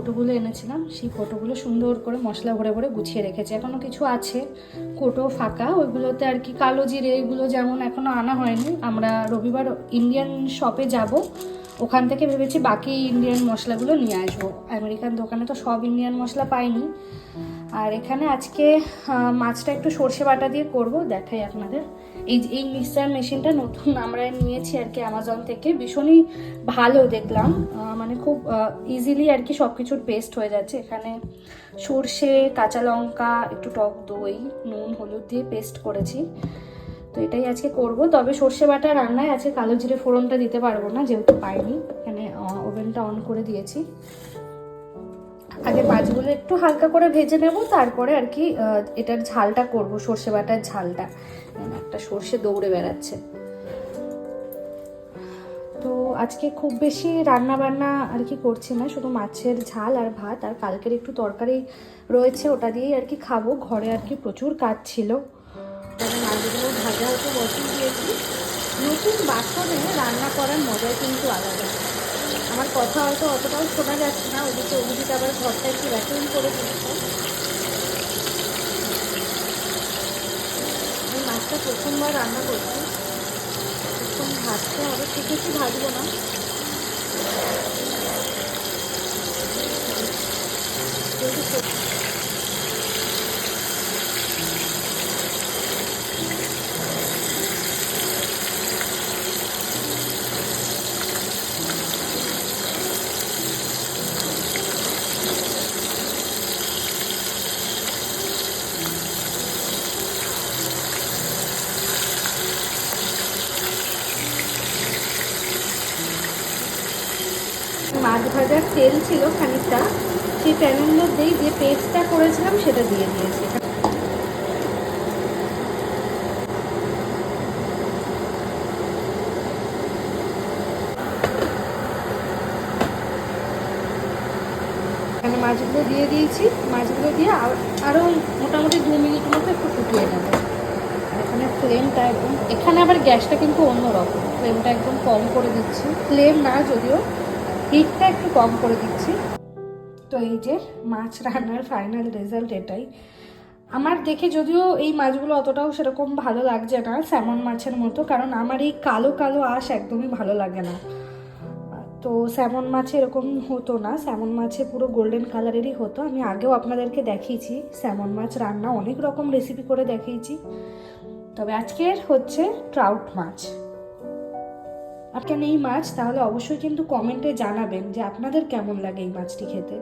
কোটোগুলো এনেছিলাম, সেই কোটোগুলো সুন্দর করে মশলা ভরে ভরে গুছিয়ে রেখেছি। এখনও কিছু আছে কোটো ফাঁকা, ওইগুলোতে আর কি কালো জিরে এগুলো যেমন এখনও আনা হয়নি। আমরা রবিবার ইন্ডিয়ান শপে যাব, ওখান থেকে ভেবেছি বাকি ইন্ডিয়ান মশলাগুলো নিয়ে আসবো। আমেরিকান দোকানে তো সব ইন্ডিয়ান মশলা পাইনি। আর এখানে আজকে মাছটা একটু সর্ষে বাটা দিয়ে করব, দেখাই আপনাদের। এই মিক্সচার মেশিনটা নতুন আমরা নিয়েছি আর কি অ্যামাজন থেকে, ভীষণই ভালো দেখলাম। মানে খুব ইজিলি আর কি সব কিছুর পেস্ট হয়ে যাচ্ছে। এখানে সর্ষে, কাঁচা লঙ্কা, একটু টক দই, নুন, হলুদ দিয়ে পেস্ট করেছি। তো এটাই আজকে করব। তবে সর্ষে বাটা রান্নায় আজকে কালো জিরে ফোড়নটা দিতে পারবো না, যেহেতু পাইনি। এখানে ওভেনটা অন করে দিয়েছি। আগে মাছগুলো একটু হালকা করে ভেজে নেব, তারপরে আর কি এটার ঝালটা করব, সর্ষে বাটার ঝালটা। একটা সর্ষে দৌড়ে বেড়াচ্ছে। তো আজকে খুব বেশি রান্না বান্না আর কি করছি না, শুধু মাছের ঝাল আর ভাত, আর কালকের একটু তরকারি রয়েছে, ওটা দিয়েই আর কি খাবো। ঘরে আর কি প্রচুর কাজ ছিল, মাছগুলো ভাজা হতে বসিয়ে দিয়েছি। নতুন বাসনে রান্না করার মজাই কিন্তু আলাদা। আমার কথা হয়তো অতটাও শোনা যাচ্ছে না, ওদিকে আবার ঘরটা একটু ভ্যাকুয়াম করে দিচ্ছে। আমি মাছটা প্রথমবার রান্না করছি, প্রথম ভাজতে হবে, খুব বেশি ভাজবো না। মাছ ভাজার তেল ছিল খানিকটা, সেই প্যানের মধ্যেই যে পেস্টটা করেছিলাম সেটা দিয়ে দিয়েছি। এখানে মাছগুলো দিয়ে দিয়েছি, মাছগুলো দিয়ে আরও মোটামুটি 2 মিনিট মতো একটু ফুটিয়ে নেব। এখানে ফ্লেমটা একদম, এখানে আবার গ্যাসটা কিন্তু অন্যরকম, ফ্লেমটা একদম কম করে দিচ্ছি। ফ্লেম না, যদিও হিটটা একটু কম করে দিচ্ছি। তো এই যে মাছ রান্নার ফাইনাল রেজাল্ট এটাই। আমার দেখে যদিও এই মাছগুলো অতটাও সেরকম ভালো লাগছে না স্যামন মাছের মতো, কারণ আমার এই কালো কালো আঁশ একদমই ভালো লাগে না। তো স্যামন মাছে এরকম হতো না, স্যামন মাছে পুরো গোল্ডেন কালারেরই হতো। আমি আগেও আপনাদেরকে দেখিয়েছি স্যামন মাছ রান্না, অনেক রকম রেসিপি করে দেখিয়েছি। তবে আজকের হচ্ছে ট্রাউট মাছ। আপনার এই মাছ তাহলে অবশ্যই কিন্তু কমেন্টে জানাবেন যে আপনাদের কেমন লাগে এই মাছটি খেতে।